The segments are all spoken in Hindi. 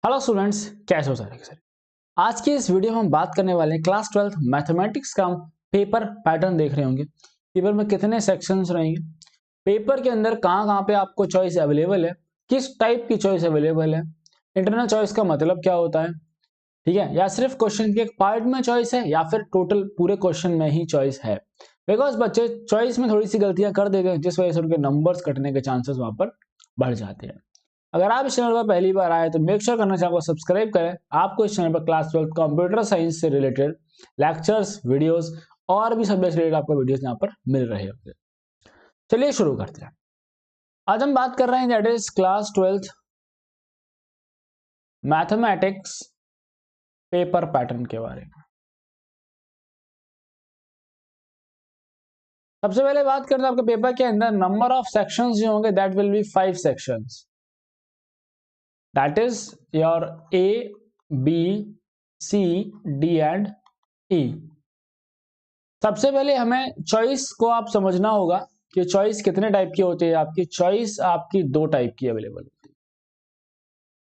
हेलो स्टूडेंट्स, कैसे हो सारे सर। आज की इस वीडियो में हम बात करने वाले हैं क्लास 12th मैथमेटिक्स का पेपर पैटर्न देख रहे होंगे। पेपर में कितने सेक्शंस रहेंगे, पेपर के अंदर कहाँ कहाँ पे आपको चॉइस अवेलेबल है, किस टाइप की चॉइस अवेलेबल है, इंटरनल चॉइस का मतलब क्या होता है, ठीक है, या सिर्फ क्वेश्चन के एक पार्ट में चॉइस है या फिर टोटल पूरे क्वेश्चन में ही चॉइस है। बिकॉज बच्चे चॉइस में थोड़ी सी गलतियां कर देते हैं जिस वजह से उनके नंबर्स कटने के चांसेस वहां पर बढ़ जाते हैं। अगर आप इस चैनल पर पहली बार आए तो मेक श्योर करना चैनल को सब्सक्राइब करें। आपको इस चैनल पर क्लास 12 कंप्यूटर साइंस से रिलेटेड लेक्चर्स, वीडियोस और भी सब्जेक्ट रिलेटेड आपको वीडियोस यहाँ पर मिल रहे होंगे। चलिए शुरू करते हैं। आज हम बात कर रहे हैं that is class 12 mathematics paper pattern के बारे में। सबसे पहले बात करते हैं आपके पेपर के अंदर नंबर ऑफ सेक्शंस जो होंगे that will be 5 sections. That is your A, B, C, D and E. सबसे पहले हमें चॉइस को आप समझना होगा कि चॉइस कितने टाइप की होती है। आपकी चॉइस आपकी दो टाइप की अवेलेबल होती है।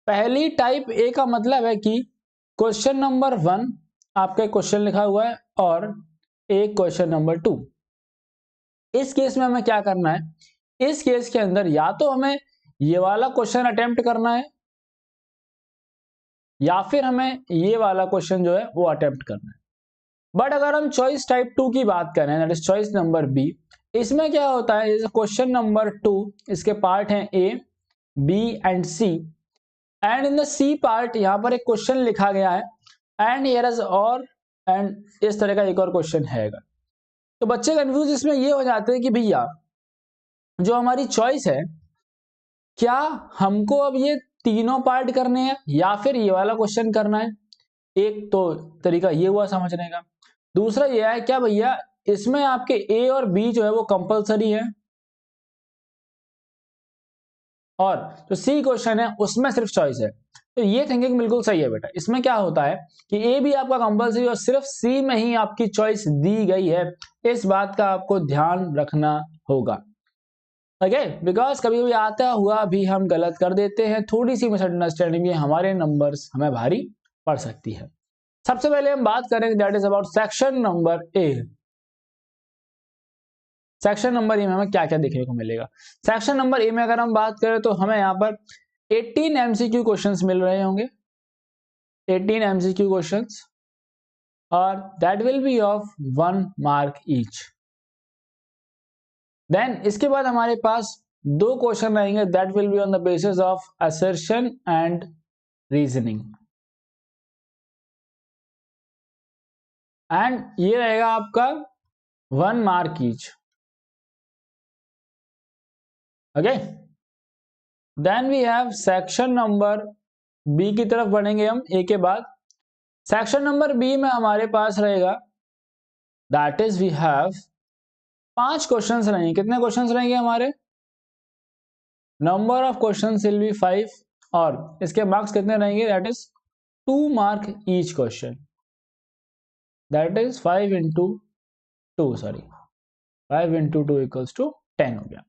पहली टाइप ए का मतलब है कि क्वेश्चन नंबर 1 आपका क्वेश्चन लिखा हुआ है और एक क्वेश्चन नंबर 2। इस केस में हमें क्या करना है, इस केस के अंदर या तो हमें ये वाला क्वेश्चन अटेम्प्ट करना है या फिर हमें ये वाला क्वेश्चन जो है वो अटेम्प्ट करना है। बट अगर हम चॉइस टाइप 2 की बात करें that is choice number B, इसमें क्या होता है, क्वेश्चन नंबर 2 इसके पार्ट हैं A, B and C. And in the C part यहां पर एक क्वेश्चन लिखा गया है एंड हियर इज और एंड इस तरह का एक और क्वेश्चन है। तो बच्चे कंफ्यूज इसमें ये हो जाते हैं कि भैया जो हमारी चॉइस है, क्या हमको अब ये तीनों पार्ट करने हैं या फिर ये वाला क्वेश्चन करना है। एक तो तरीका ये हुआ समझने का। दूसरा ये है क्या भैया इसमें आपके ए और बी जो है वो कंपलसरी है और जो सी क्वेश्चन है उसमें सिर्फ चॉइस है। तो ये थिंकिंग बिल्कुल सही है बेटा। इसमें क्या होता है कि ए भी आपका कंपलसरी और सिर्फ सी में ही आपकी चॉइस दी गई है। इस बात का आपको ध्यान रखना होगा। ओके, बिकॉज कभी कभी आता हुआ भी हम गलत कर देते हैं, थोड़ी सी मिसअंडरस्टैंडिंग हमारे नंबर्स हमें भारी पड़ सकती है। सबसे पहले हम बात करेंगे that is about section number A. Section number A में हमें क्या क्या देखने को मिलेगा। सेक्शन नंबर ए में अगर हम बात करें तो हमें यहाँ पर 18 एमसीक्यू क्वेश्चंस मिल रहे होंगे, 18 एमसीक्यू क्वेश्चंस और that will be of 1 mark each. Then इसके बाद हमारे पास दो क्वेश्चन रहेंगे that will be on the basis of assertion and reasoning and ये रहेगा आपका 1 mark each. Okay, then we have section number B की तरफ बढ़ेंगे हम ए के बाद। सेक्शन नंबर बी में हमारे पास रहेगा that is we have 5 questions रहेंगे। कितने क्वेश्चंस रहेंगे हमारे, number of questions will be 5 और इसके मार्क्स कितने रहेंगे that is 2 mark each question. That is 5 into 2 sorry 5 into 2 equals to 10 हो गया।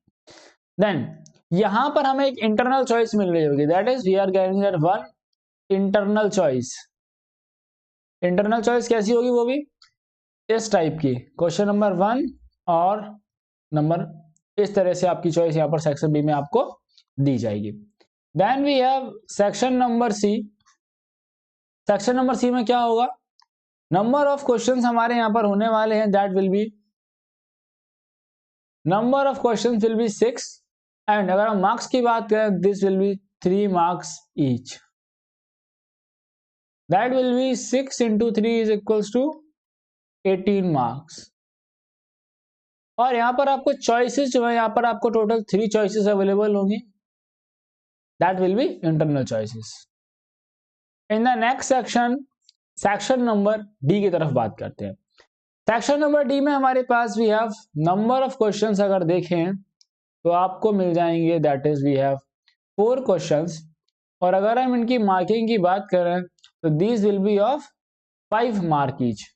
देन यहां पर हमें एक इंटरनल चॉइस मिल रही होगी that is we are getting that 1 internal choice. Internal choice कैसी होगी, वो भी इस टाइप की, क्वेश्चन नंबर 1 और नंबर, इस तरह से आपकी चॉइस यहां पर सेक्शन बी में आपको दी जाएगी। Then we have section number C. Section number C में क्या होगा, नंबर ऑफ क्वेश्चंस हमारे यहां पर होने वाले हैं that will be number of questions will be 6 and अगर हम मार्क्स की बात करें this will be 3 marks each. That will be 6 into 3 is equals to 18 marks. और यहां पर आपको चॉइसेस जो है यहां पर आपको टोटल 3 चॉइसेस अवेलेबल होंगी that will B internal choices. In the next section, section number D की तरफ बात करते हैं। सेक्शन नंबर डी में हमारे पास we have number of questions अगर देखें तो आपको मिल जाएंगे that is we have 4 questions और अगर हम इनकी मार्किंग की बात करें तो these will be of 5 mark each.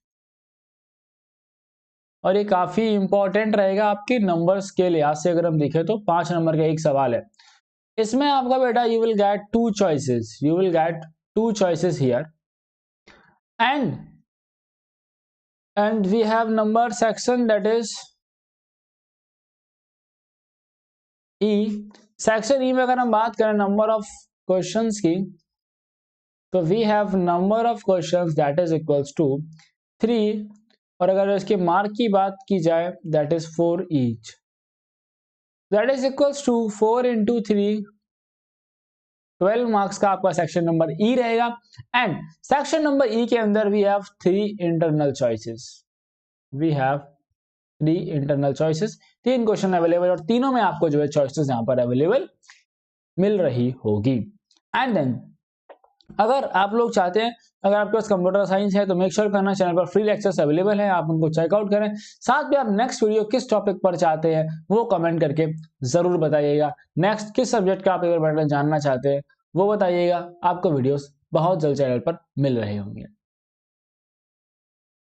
और ये काफी इंपॉर्टेंट रहेगा आपके नंबर्स के लिहाज से। अगर हम देखें तो 5 नंबर का एक सवाल है इसमें आपका बेटा you will get two choices, you will get two choices here and we have number section that is E. Section E में अगर हम बात करें नंबर ऑफ क्वेश्चंस की, तो we have number of questions that is equals to 3, और अगर इसके मार्क की बात की जाए that is 4 each, that is equals to 4 into 3, 12 marks का आपका सेक्शन नंबर ई रहेगा। एंड सेक्शन नंबर ई के अंदर we have 3 internal choices, we have 3 internal choices, 3 question available, और तीनों में आपको जो है चॉइसेस यहां पर अवेलेबल मिल रही होगी। एंड देन अगर आप लोग चाहते हैं, अगर आपके पास कंप्यूटर साइंस है तो मेक श्योर करना चैनल पर फ्री लेक्चर्स अवेलेबल है, आप उनको चेकआउट करें। साथ में आप नेक्स्ट वीडियो किस टॉपिक पर चाहते हैं वो कमेंट करके जरूर बताइएगा। नेक्स्ट किस सब्जेक्ट का आप पेपर पैटर्न जानना चाहते हैं वो बताइएगा। आपको वीडियोस बहुत जल्द चैनल पर मिल रहे होंगे।